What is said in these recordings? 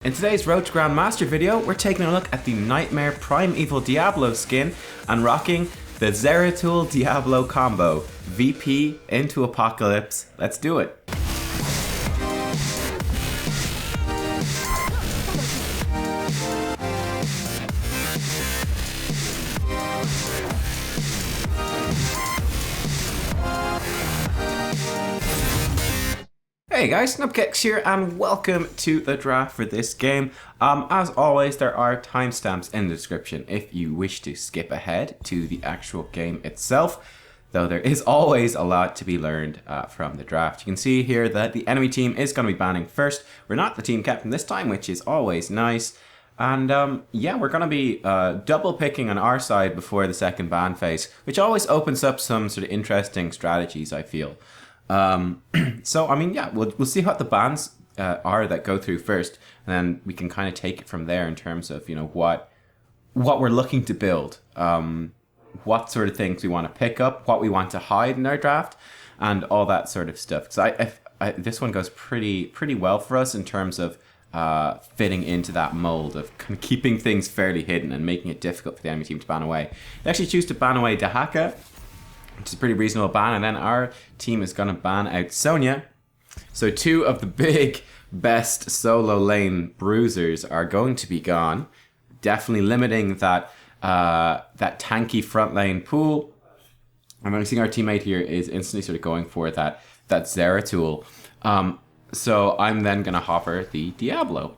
In today's Road to Grandmaster video, we're taking a look at the Nightmare Prime Evil Diablo skin and rocking the Zeratul Diablo combo. VP into Apocalypse. Let's do it. Hey guys, Nubkeks here and welcome to the draft for this game. As always, there are timestamps in the description if you wish to skip ahead to the actual game itself, though there is always a lot to be learned from the draft. You can see here that the enemy team is going to be banning first. We're not the team captain this time, which is always nice. And yeah, we're going to be double picking on our side before the second ban phase, which always opens up some sort of interesting strategies, I feel. So I mean, yeah, we'll see what the bans are that go through first, and then we can kind of take it from there in terms of, you know, what we're looking to build, what sort of things we want to pick up, what we want to hide in our draft, and all that sort of stuff. So this one goes pretty well for us in terms of fitting into that mold of kind of keeping things fairly hidden and making it difficult for the enemy team to ban away. They actually choose to ban away Dahaka, which is a pretty reasonable ban, and then our team is going to ban out Sonya. So two of the big best solo lane bruisers are going to be gone, definitely limiting that that tanky front lane pool. And I'm seeing our teammate here is instantly sort of going for that Zeratul. So I'm then going to hopper the Diablo.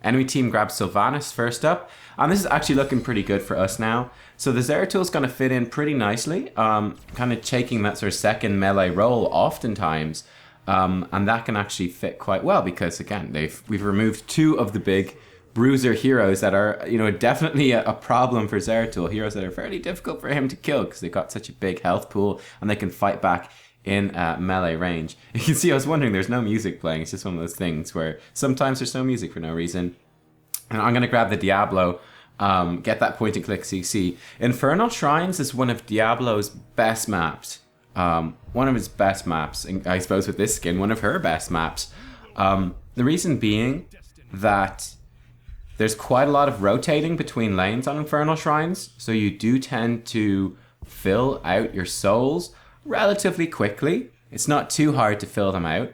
Enemy team grabs Sylvanas first up, and this is actually looking pretty good for us now. So the Zeratul is going to fit in pretty nicely, kind of taking that sort of second melee role oftentimes, and that can actually fit quite well because, again, we've removed two of the big bruiser heroes that are, you know, definitely a problem for Zeratul, heroes that are fairly difficult for him to kill because they've got such a big health pool and they can fight back in melee range. You can see I was wondering, there's no music playing. It's just one of those things where sometimes there's no music for no reason. And I'm going to grab the Diablo, get that point and click CC. Infernal Shrines is one of Diablo's best maps. One of his best maps, and I suppose with this skin, one of her best maps. The reason being that there's quite a lot of rotating between lanes on Infernal Shrines, so you do tend to fill out your souls relatively quickly. It's not too hard to fill them out.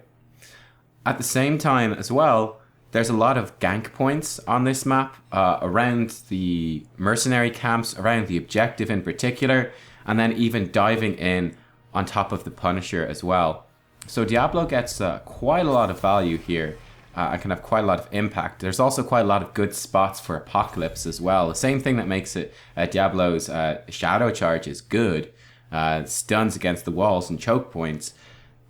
At the same time as well, there's a lot of gank points on this map around the mercenary camps, around the objective in particular, and then even diving in on top of the Punisher as well. So Diablo gets quite a lot of value here and can have quite a lot of impact. There's also quite a lot of good spots for Apocalypse as well. The same thing that makes it Diablo's Shadow Charges good, stuns against the walls and choke points.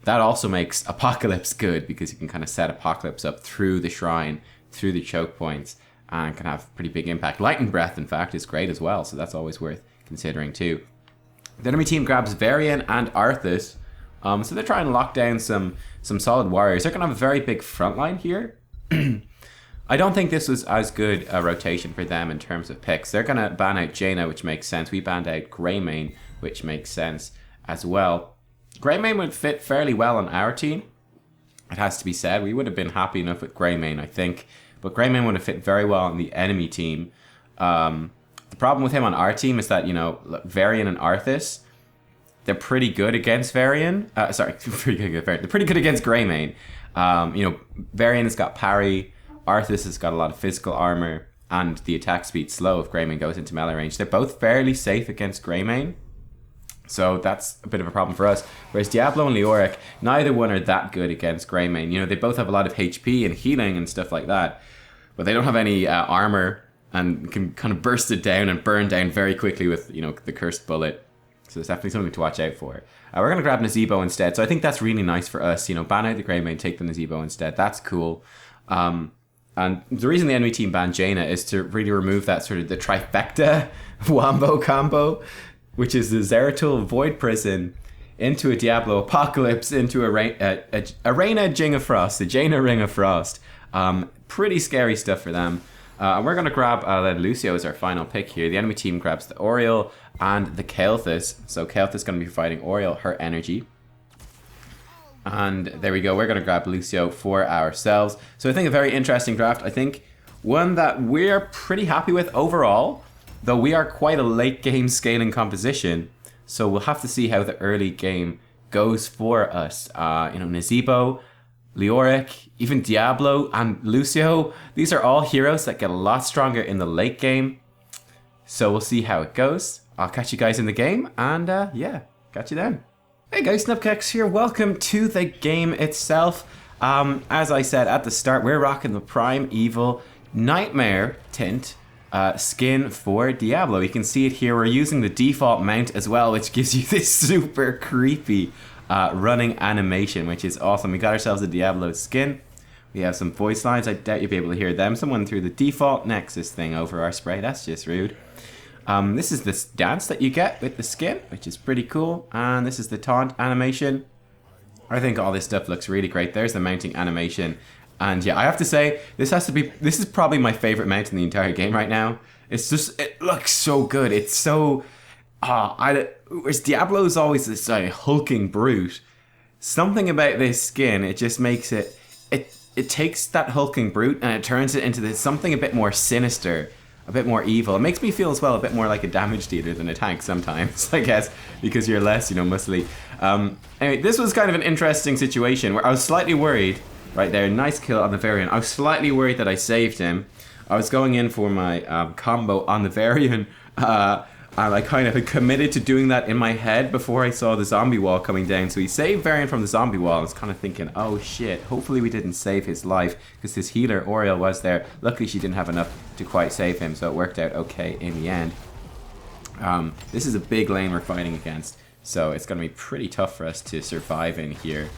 That also makes Apocalypse good because you can kind of set Apocalypse up through the shrine, through the choke points, and can have pretty big impact. Lightning Breath, in fact, is great as well, so that's always worth considering too. The enemy team grabs Varian and Arthas, so they're trying to lock down some solid warriors. They're going to have a very big front line here. I don't think this was as good a rotation for them in terms of picks. They're going to ban out Jaina, which makes sense. We banned out Greymane, which makes sense as well. Greymane would fit fairly well on our team, it has to be said. We would have been happy enough with Greymane, I think. But Greymane would have fit very well on the enemy team. The problem with him on our team is that, you know, Varian and Arthas, they're pretty good against Varian. They're pretty good against Greymane. You know, Varian has got parry, Arthas has got a lot of physical armor, and the attack speed slow if Greymane goes into melee range. They're both fairly safe against Greymane. So that's a bit of a problem for us. Whereas Diablo and Leoric, neither one are that good against Greymane. You know, they both have a lot of HP and healing and stuff like that, but they don't have any armor and can kind of burst it down and burn down very quickly with, you know, the cursed bullet. So it's definitely something to watch out for. We're going to grab Nazebo instead. So I think that's really nice for us. You know, ban out the Greymane, take the Nazebo instead. That's cool. And the reason the enemy team banned Jaina is to really remove that sort of the trifecta wombo combo, which is the Zeratul Void Prison into a Diablo Apocalypse into a Reina Jing of Frost, the Jaina Ring of Frost. Pretty scary stuff for them. And we're going to grab Lucio as our final pick here. The enemy team grabs the Oriole and the Kael'thas. So Kael'thas is going to be providing Oriole her energy. And there we go. We're going to grab Lucio for ourselves. So I think a very interesting draft. I think one that we're pretty happy with overall, though we are quite a late game scaling composition. So we'll have to see how the early game goes for us. Nazeebo, Leoric, even Diablo and Lucio. These are all heroes that get a lot stronger in the late game. So we'll see how it goes. I'll catch you guys in the game, and yeah, catch you then. Hey guys, Nubkeks here. Welcome to the game itself. As I said at the start, we're rocking the Prime Evil Nightmare tint skin for Diablo. You can see it here. We're using the default mount as well, which gives you this super creepy running animation, which is awesome. We got ourselves a Diablo skin. We have some voice lines. I doubt you'll be able to hear them. Someone threw the default Nexus thing over our spray. That's just rude. This is this dance that you get with the skin, which is pretty cool. And this is the taunt animation. I think all this stuff looks really great. There's the mounting animation. And yeah, I have to say, this is probably my favorite mount in the entire game right now. It looks so good. It's so, whereas Diablo is always this hulking brute. Something about this skin, it just makes it takes that hulking brute and it turns it into something a bit more sinister, a bit more evil. It makes me feel as well a bit more like a damage dealer than a tank sometimes, I guess, because you're less, muscly. Anyway, this was kind of an interesting situation where I was slightly worried. Right there, nice kill on the Varian. I was slightly worried that I saved him. I was going in for my combo on the Varian, and I kind of had committed to doing that in my head before I saw the zombie wall coming down. So he saved Varian from the zombie wall. I was kind of thinking, oh shit, hopefully we didn't save his life, because his healer, Oriel, was there. Luckily she didn't have enough to quite save him, so it worked out okay in the end. This is a big lane we're fighting against, so it's going to be pretty tough for us to survive in here.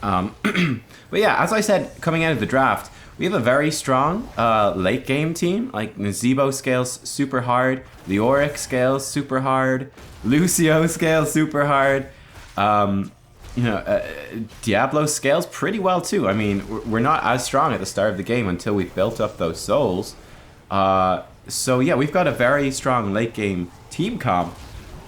But yeah, as I said, coming out of the draft, we have a very strong late game team. Like Nazeebo scales super hard, Leoric scales super hard, Lucio scales super hard. Diablo scales pretty well too. I mean, we're not as strong at the start of the game until we've built up those souls. So yeah, we've got a very strong late game team comp.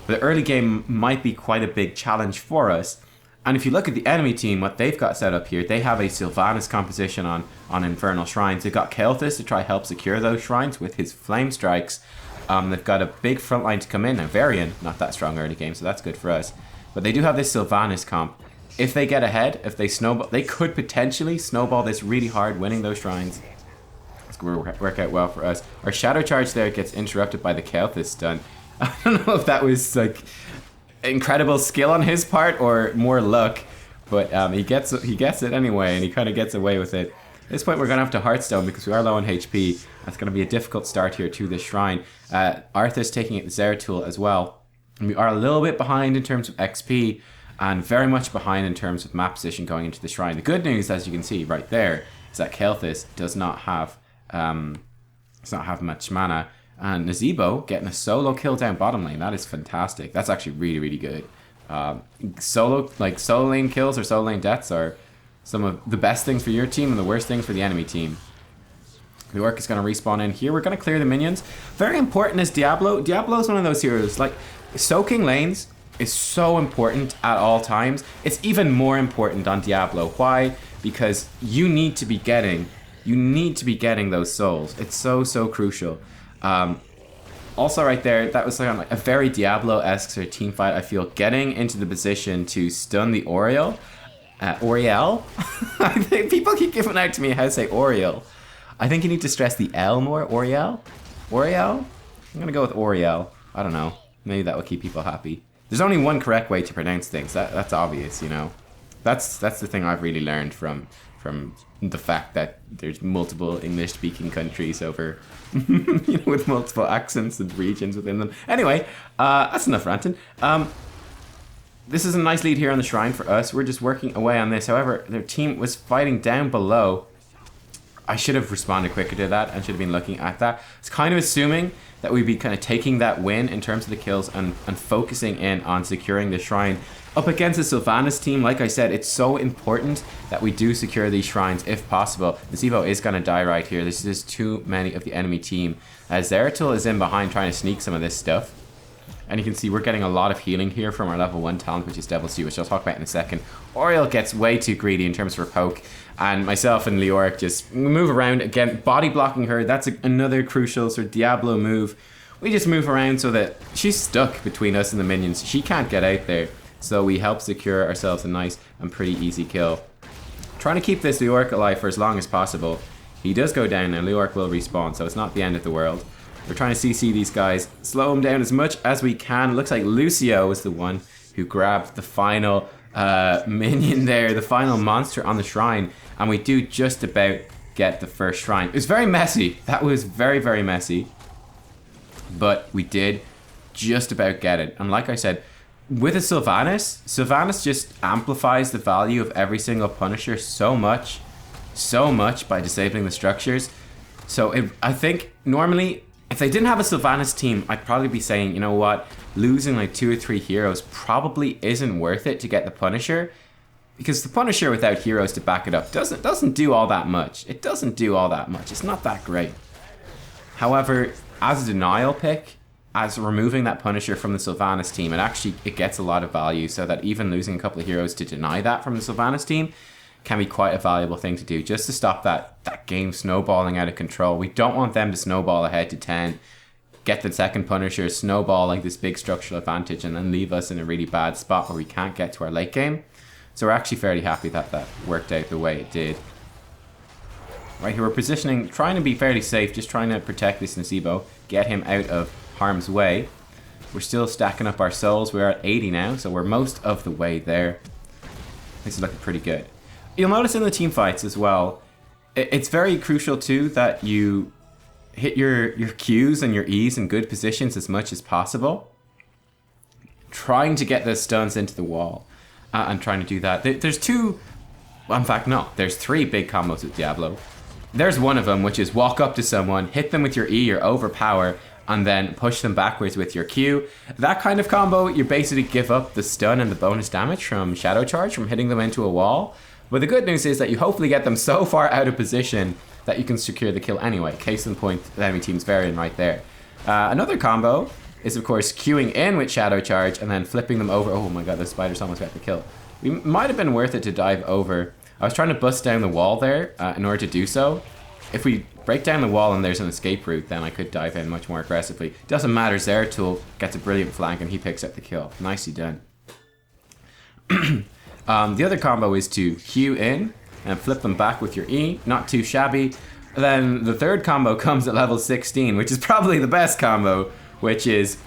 The early game might be quite a big challenge for us. And if you look at the enemy team, what they've got set up here, they have a Sylvanas composition on Infernal Shrines. They've got Kael'thas to try help secure those shrines with his flame strikes. They've got a big front line to come in. Now, Varian, not that strong early game, so that's good for us. But they do have this Sylvanas comp. If they get ahead, if they snowball, they could potentially snowball this really hard, winning those shrines. It's going to work out well for us. Our Shadow Charge there gets interrupted by the Kael'thas stun. I don't know if that was like incredible skill on his part or more luck, but he gets it anyway, and he kind of gets away with it. At this point, we're going to have to Hearthstone because we are low on HP. That's going to be a difficult start here to this shrine. Arthur's taking it to Zeratul as well. And we are a little bit behind in terms of XP and very much behind in terms of map position going into the shrine. The good news, as you can see right there, is that Kael'thas does not have much mana. And Nazeebo getting a solo kill down bottom lane. That is fantastic. That's actually really, really good. Solo lane kills or solo lane deaths are some of the best things for your team and the worst things for the enemy team. The Orc is going to respawn in here. We're going to clear the minions. Very important is Diablo. Diablo is one of those heroes. Like, soaking lanes is so important at all times. It's even more important on Diablo. Why? Because you need to be getting those souls. It's so, so crucial. Also right there, that was like a very Diablo-esque sort of team fight. I feel getting into the position to stun the Oriel. I think people keep giving out to me how to say Oriel. I think you need to stress the L more. Oriel? I'm gonna go with Oriel. I don't know. Maybe that will keep people happy. There's only one correct way to pronounce things. That's obvious, That's the thing I've really learned from the fact that there's multiple English-speaking countries over, with multiple accents and regions within them. Anyway, that's enough ranting. This is a nice lead here on the shrine for us. We're just working away on this. However, their team was fighting down below. I should have responded quicker to that and should have been looking at that. It's kind of assuming that we'd be kind of taking that win in terms of the kills and focusing in on securing the shrine. Up against the Sylvanas team, like I said, it's so important that we do secure these shrines if possible. Nazeebo is going to die right here. There's just too many of the enemy team. Zeratul is in behind trying to sneak some of this stuff. And you can see we're getting a lot of healing here from our level 1 talent, which is Devil's Due, which I'll talk about in a second. Oriel gets way too greedy in terms of her poke, and myself and Leoric just move around. Again, body blocking her, that's another crucial sort of Diablo move. We just move around so that she's stuck between us and the minions. She can't get out there, so we help secure ourselves a nice and pretty easy kill. Trying to keep this Leoric alive for as long as possible. He does go down now, Leoric will respawn, so it's not the end of the world. We're trying to CC these guys, slow them down as much as we can. Looks like Lucio was the one who grabbed the final minion there, the final monster on the shrine, and we do just about get the first shrine. It was very messy. That was very, very messy, but we did just about get it. And like I said, with a Sylvanas just amplifies the value of every single Punisher so much by disabling the structures. So I think normally, if they didn't have a Sylvanas team, I'd probably be saying, you know what, losing like 2 or 3 heroes probably isn't worth it to get the Punisher, because the Punisher without heroes to back it up doesn't do all that much. It doesn't do all that much. It's not that great. However, as a denial pick, as removing that Punisher from the Sylvanas team, it gets a lot of value, so that even losing a couple of heroes to deny that from the Sylvanas team can be quite a valuable thing to do, just to stop that game snowballing out of control. We don't want them to snowball ahead to 10, get the second Punisher, snowball like this big structural advantage, and then leave us in a really bad spot where we can't get to our late game. So we're actually fairly happy that that worked out the way it did. Right here we're positioning, trying to be fairly safe, just trying to protect this Nasibo, get him out of harm's way. We're still stacking up our souls. We're at 80 now, so we're most of the way there. This is looking pretty good. You'll notice in the team fights as well, it's very crucial too that you hit your Qs and your Es in good positions as much as possible. Trying to get those stuns into the wall and trying to do that. There's two, well, in fact no, there's 3 big combos with Diablo. There's one of them, which is walk up to someone, hit them with your E or overpower, and then push them backwards with your Q. That kind of combo, you basically give up the stun and the bonus damage from Shadow Charge, from hitting them into a wall. But the good news is that you hopefully get them so far out of position that you can secure the kill anyway. Case in point, the enemy team's Varian right there. Another combo is, of course, queuing in with Shadow Charge and then flipping them over. Oh my god, the spider's almost got the kill. It might have been worth it to dive over. I was trying to bust down the wall there in order to do so. If we break down the wall and there's an escape route, then I could dive in much more aggressively. Doesn't matter, Zeratul gets a brilliant flank and he picks up the kill. Nicely done. The other combo is to Q in and flip them back with your E. Not too shabby. Then the third combo comes at level 16, which is probably the best combo, which is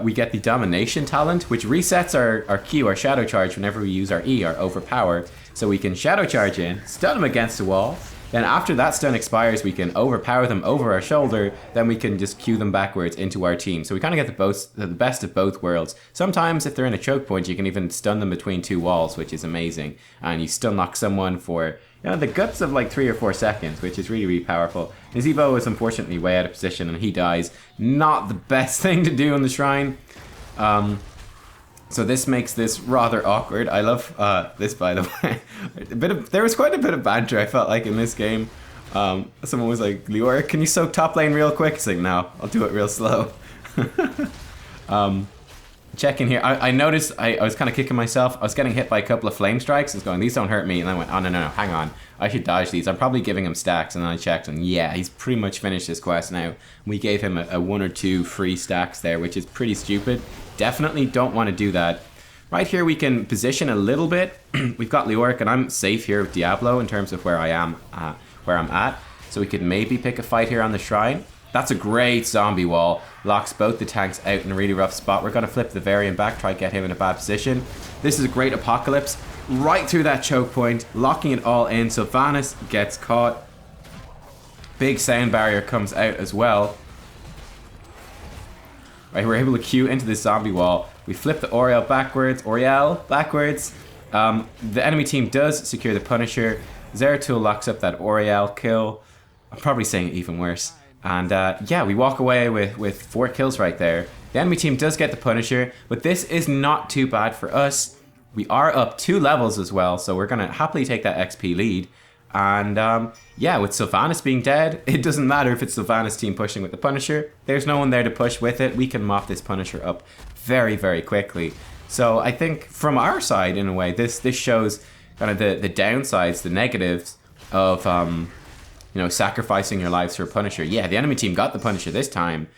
we get the Domination talent, which resets our Q, our Shadow Charge, whenever we use our E, our Overpower. So we can Shadow Charge in, stun them against the wall. Then after that stun expires, we can overpower them over our shoulder. Then we can just Q them backwards into our team. So we kind of get the best of both worlds. Sometimes if they're in a choke point, you can even stun them between 2 walls, which is amazing. And you stun lock someone for, you know, the guts of like 3 or 4 seconds, which is really, really powerful. Nasibo is unfortunately way out of position and he dies. Not the best thing to do on the shrine. So this makes this rather awkward. I love this, by the way. There was quite a bit of banter, I felt like, in this game. Someone was like, Leoric, can you soak top lane real quick? It's like, no, I'll do it real slow. Check in here. I noticed I was kind of kicking myself. I was getting hit by a couple of flame strikes. I was going, these don't hurt me. And then I went, oh, no, hang on. I should dodge these. I'm probably giving him stacks. And then I checked and yeah, he's pretty much finished his quest now. We gave him a 1 or 2 free stacks there, which is pretty stupid. Definitely don't want to do that. Right here we can position a little bit. We've got Leoric and I'm safe here with Diablo in terms of where I'm at. So we could maybe pick a fight here on the shrine. That's a great zombie wall. Locks both the tanks out in a really rough spot. We're going to flip the Varian back, try to get him in a bad position. This is a great apocalypse. Right through that choke point, locking it all in. So Sylvanas gets caught. Big sound barrier comes out as well. Right, we're able to queue into this zombie wall. We flip the Oriel backwards. The enemy team does secure the Punisher. Zeratul locks up that Oriel kill. I'm probably saying it even worse. And yeah, we walk away with 4 kills right there. The enemy team does get the Punisher, but this is not too bad for us. We are up 2 levels as well, so we're going to happily take that XP lead. And yeah, with Sylvanas being dead, it doesn't matter if it's Sylvanas team pushing with the Punisher. There's no one there to push with it. We can mop this Punisher up very, very quickly. So I think from our side, in a way, this shows kind of the downsides, the negatives of you know, sacrificing your lives for a Punisher. Yeah, the enemy team got the Punisher this time,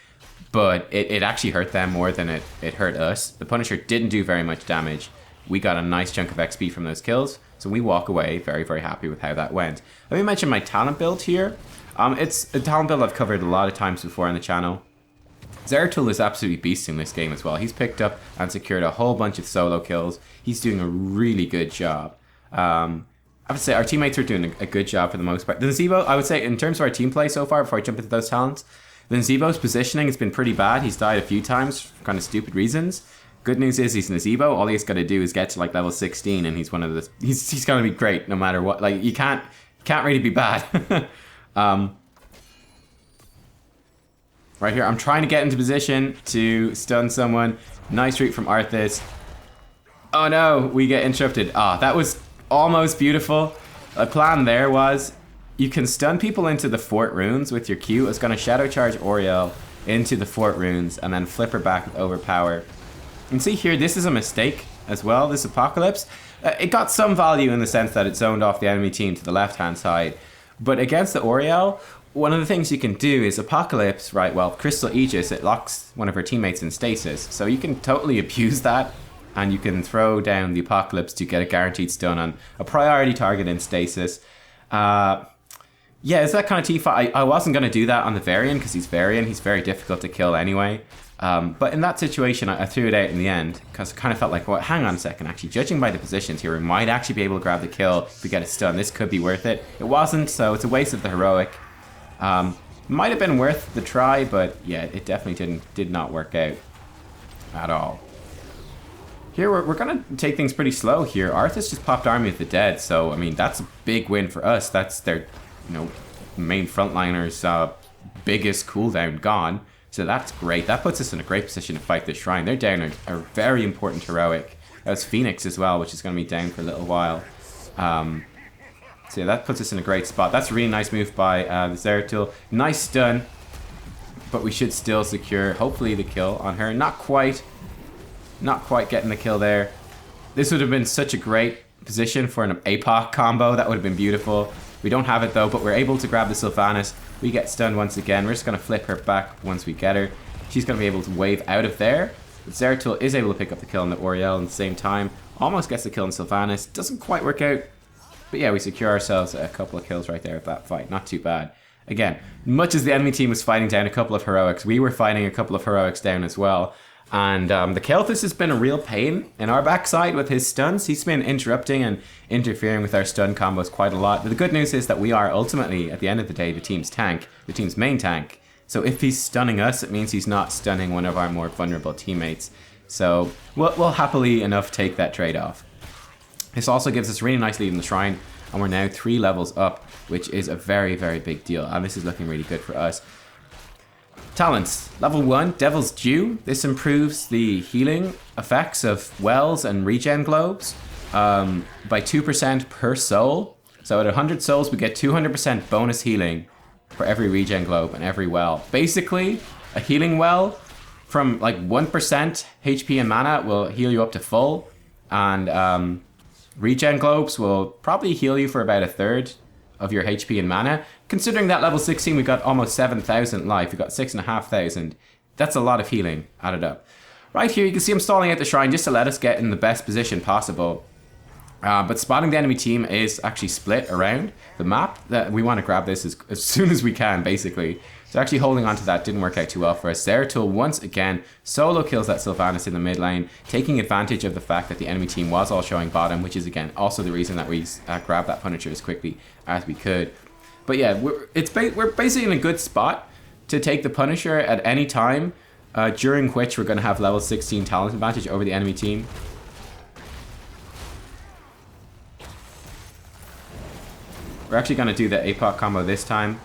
but it actually hurt them more than it hurt us. The Punisher didn't do very much damage. We got a nice chunk of XP from those kills, so we walk away very, very happy with how that went. Let me mention my talent build here. It's a talent build I've covered a lot of times before on the channel. Zeratul is absolutely beasting this game as well. He's picked up and secured a whole bunch of solo kills. He's doing a really good job. I would say our teammates are doing a good job for the most part. The Nzebo, I would say, in terms of our team play so far, before I jump into those talents, the Nzebo's positioning has been pretty bad. He's died a few times for kind of stupid reasons. Good news is he's Nzebo. All he's got to do is get to like level 16, and he's one of the. He's going to be great no matter what. Like you can't really be bad. Right here, I'm trying to get into position to stun someone. Nice route from Arthas. Oh no, we get interrupted. Ah, that was almost beautiful. The plan there was you can stun people into the fort runes with your Q. It's going to shadow charge Oriel into the fort runes and then flip her back with overpower. And see here, this is a mistake as well, this Apocalypse. It got some value in the sense that it zoned off the enemy team to the left-hand side. But against the Oriel, one of the things you can do is Apocalypse, right, well, Crystal Aegis, it locks one of her teammates in stasis. So you can totally abuse that, and you can throw down the Apocalypse to get a guaranteed stun on a priority target in stasis. Yeah, it's that kind of T5. I wasn't going to do that on the Varian, because he's Varian. He's very difficult to kill anyway. But in that situation, I threw it out in the end because I kind of felt like, well, hang on a second, actually, judging by the positions here, we might actually be able to grab the kill if we get a stun. This could be worth it. It wasn't, so it's a waste of the heroic. Might have been worth the try, but yeah, it definitely did not work out at all. Here, we're going to take things pretty slow here. Arthas just popped Army of the Dead, so, I mean, that's a big win for us. That's their, you know, main frontliners' biggest cooldown gone. So that's great. That puts us in a great position to fight this shrine. They're down a very important heroic. That was Phoenix as well, which is going to be down for a little while. So yeah, that puts us in a great spot. That's a really nice move by the Zeratul. Nice stun, but we should still secure, hopefully, the kill on her. Not quite getting the kill there. This would have been such a great position for an APOC combo. That would have been beautiful. We don't have it though, but we're able to grab the Sylvanas. We get stunned once again. We're just going to flip her back once we get her. She's going to be able to wave out of there. But Zeratul is able to pick up the kill on the Oriel at the same time. Almost gets the kill on Sylvanas. Doesn't quite work out. But yeah, we secure ourselves a couple of kills right there with that fight. Not too bad. Again, much as the enemy team was fighting down a couple of heroics, we were fighting a couple of heroics down as well. And the Kelthus has been a real pain in our backside with his stuns. He's been interrupting and interfering with our stun combos quite a lot. But the good news is that we are ultimately, at the end of the day, the team's tank, the team's main tank. So if he's stunning us, it means he's not stunning one of our more vulnerable teammates. So we'll happily enough take that trade-off. This also gives us a really nice lead in the shrine. And we're now 3 levels up, which is a very, very big deal. And this is looking really good for us. Talents. Level 1, Devil's Due. This improves the healing effects of wells and regen globes by 2% per soul. So at 100 souls, we get 200% bonus healing for every regen globe and every well. Basically, a healing well from like 1% HP and mana will heal you up to full. And regen globes will probably heal you for about 1/3 of your HP and mana. Considering that level 16 we got almost 7,000 life, we got 6,500. That's a lot of healing added up. Right here you can see I'm stalling out the shrine just to let us get in the best position possible. But spotting the enemy team is actually split around the map. That we want to grab this as soon as we can, basically. So actually holding on to that didn't work out too well for us. Zeratul once again solo kills that Sylvanas in the mid lane, taking advantage of the fact that the enemy team was all showing bottom, which is again also the reason that we grabbed that Punisher as quickly as we could. But yeah, we're basically in a good spot to take the Punisher at any time, during which we're going to have level 16 talent advantage over the enemy team. We're actually going to do the APOC combo this time.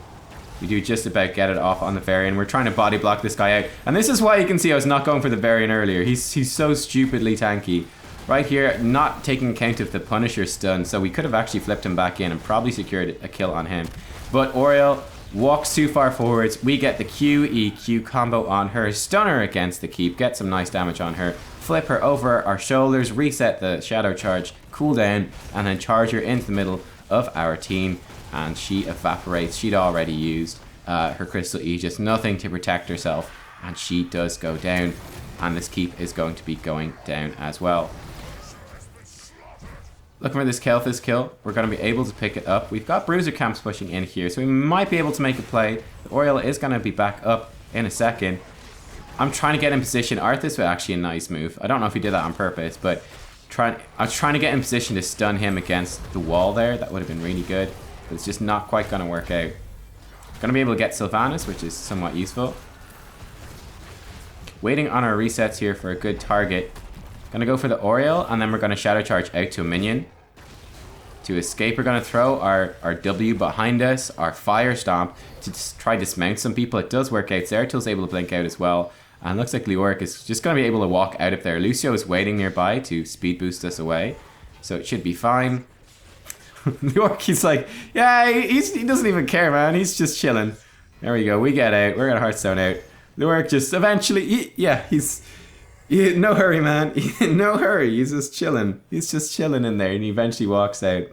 We do just about get it off on the Varian. We're trying to body block this guy out. And this is why you can see I was not going for the Varian earlier. He's so stupidly tanky. right here, not taking account of the Punisher stun, so we could have actually flipped him back in and probably secured a kill on him. But Oriel walks too far forwards. We get the QEQ combo on her, stun her against the keep, get some nice damage on her, flip her over our shoulders, reset the shadow charge, cool down, and then charge her into the middle of our team, and she evaporates. She'd already used her Crystal Aegis, nothing to protect herself, and she does go down, and this keep is going to be going down as well. Looking for this Kel'Thuz's kill. We're going to be able to pick it up. We've got Bruiser Camps pushing in here, so we might be able to make a play. The Oriel is going to be back up in a second. I'm trying to get in position. Arthas was actually a nice move. I don't know if he did that on purpose, but I was trying to get in position to stun him against the wall there. That would have been really good, but it's just not quite going to work out. Going to be able to get Sylvanas, which is somewhat useful. Waiting on our resets here for a good target. Gonna go for the Oriel, and then we're gonna Shadow Charge out to a minion. To escape, we're gonna throw our W behind us, our Fire Stomp, to try to dismount some people. It does work out. Zeratul's able to blink out as well. And looks like Leoric is just gonna be able to walk out of there. Lucio is waiting nearby to speed boost us away, so it should be fine. Leoric, he's like, yeah, he doesn't even care, man. He's just chilling. There we go. We get out. We're gonna Hearthstone out. Leoric just eventually, no hurry, man. No hurry. He's just chilling. He's just chilling in there, and he eventually walks out.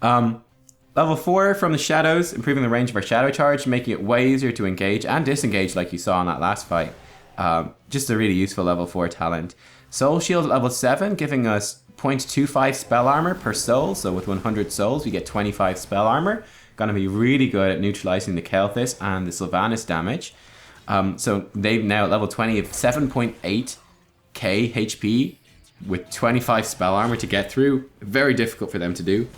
Level 4 from the shadows, improving the range of our shadow charge, making it way easier to engage and disengage like you saw in that last fight. Just a really useful level 4 talent. Soul Shield level 7, giving us 0.25 spell armor per soul. So with 100 souls, we get 25 spell armor. Gonna be really good at neutralizing the Kel'Thuz and the Sylvanas damage. So they've now at level 20 of 7.8k HP with 25 spell armor to get through. Very difficult for them to do.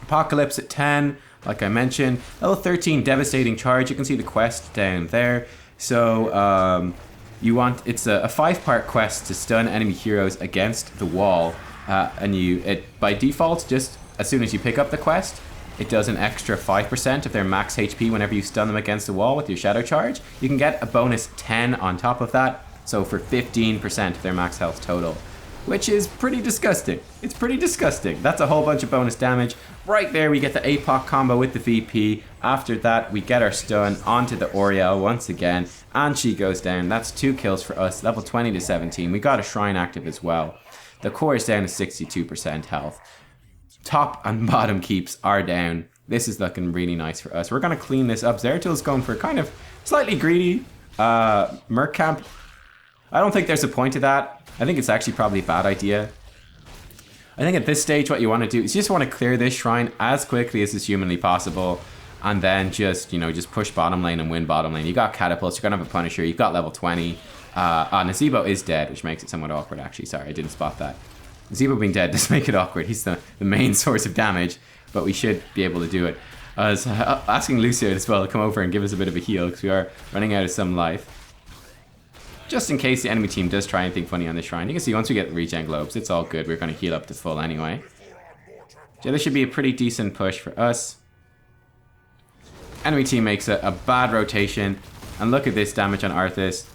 Apocalypse at 10, like I mentioned. Level 13, Devastating Charge. You can see the quest down there. So it's a 5-part quest to stun enemy heroes against the wall. And by default, just as soon as you pick up the quest, it does an extra 5% of their max HP whenever you stun them against the wall with your Shadow Charge. You can get a bonus 10 on top of that, so for 15% of their max health total, which is pretty disgusting. It's pretty disgusting. That's a whole bunch of bonus damage. Right there, we get the APOC combo with the VP. After that, we get our stun onto the Oriel once again, and she goes down. That's 2 kills for us, level 20 to 17. We got a Shrine active as well. The core is down to 62% health. Top and bottom keeps are down. This is looking really nice for us. We're going to clean this up. Zeratul's going for kind of slightly greedy Merc Camp. I don't think there's a point to that. I think it's actually probably a bad idea. I think at this stage what you want to do is you just want to clear this shrine as quickly as is humanly possible, and then just push bottom lane and win bottom lane. You got catapults, you're going to have a Punisher, you've got level 20. Nazebo is dead, which makes it somewhat awkward actually. Sorry, I didn't spot that. Zebo being dead does make it awkward. He's the main source of damage, but we should be able to do it. I was asking Lucio as well to come over and give us a bit of a heal, because we are running out of some life. Just in case the enemy team does try anything funny on the shrine. You can see once we get regen globes, it's all good. We're going to heal up to full anyway. So this should be a pretty decent push for us. Enemy team makes a bad rotation, and look at this damage on Arthas.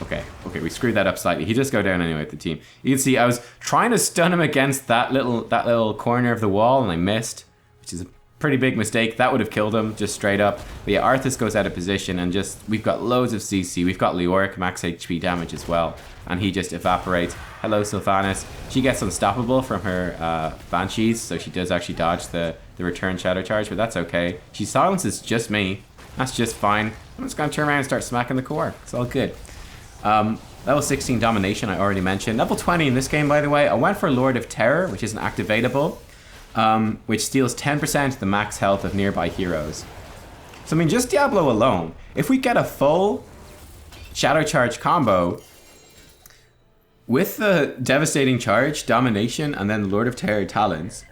Okay, we screwed that up slightly. He just go down anyway with the team. You can see I was trying to stun him against that little corner of the wall, and I missed, which is a pretty big mistake. That would have killed him just straight up. But yeah, Arthas goes out of position, and we've got loads of CC. We've got Leoric max HP damage as well, and he just evaporates. Hello, Sylvanas. She gets unstoppable from her Banshees, so she does actually dodge the return Shadow Charge, but that's okay. She silences just me. That's just fine. I'm just gonna turn around and start smacking the core. It's all good. Level 16 Domination, I already mentioned. Level 20 in this game, by the way, I went for Lord of Terror, which is an activatable, which steals 10% of the max health of nearby heroes. So, I mean, just Diablo alone, if we get a full Shadow Charge combo with the Devastating Charge, Domination, and then Lord of Terror talents,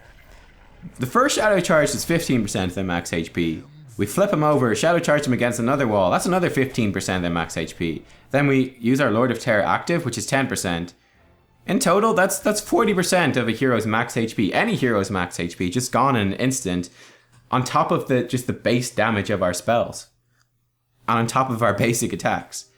the first Shadow Charge is 15% of their max HP. We flip him over, Shadow Charge him against another wall. That's another 15% of their max HP. Then we use our Lord of Terror active, which is 10%. In total, that's 40% of a hero's max HP. Any hero's max HP just gone in an instant, on top of just the base damage of our spells, and on top of our basic attacks.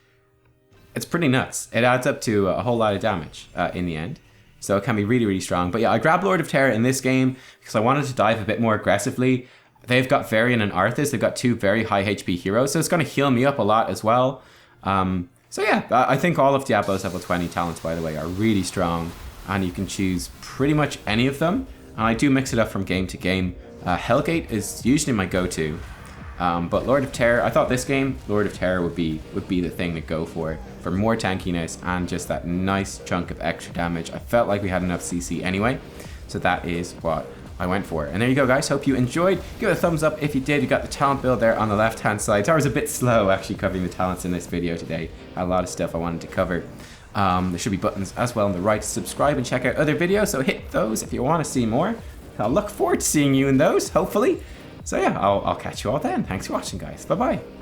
It's pretty nuts. It adds up to a whole lot of damage in the end. so it can be really, really strong. But yeah, I grabbed Lord of Terror in this game because I wanted to dive a bit more aggressively. They've got Varian and Arthas. They've got 2 very high HP heroes, so it's going to heal me up a lot as well. So yeah, I think all of Diablo's level 20 talents, by the way, are really strong, and you can choose pretty much any of them. And I do mix it up from game to game. Hellgate is usually my go-to, but Lord of Terror, I thought this game, Lord of Terror would be the thing to go for more tankiness and just that nice chunk of extra damage. I felt like we had enough CC anyway, so that is what I went for. And there you go, guys. Hope you enjoyed. Give it a thumbs up if you did. You got the talent build there on the left-hand side. So I was a bit slow actually covering the talents in this video today. Had a lot of stuff I wanted to cover. There should be buttons as well on the right to subscribe and check out other videos, so hit those if you want to see more. I'll look forward to seeing you in those, hopefully. So yeah, I'll catch you all then. Thanks for watching, guys. Bye-bye.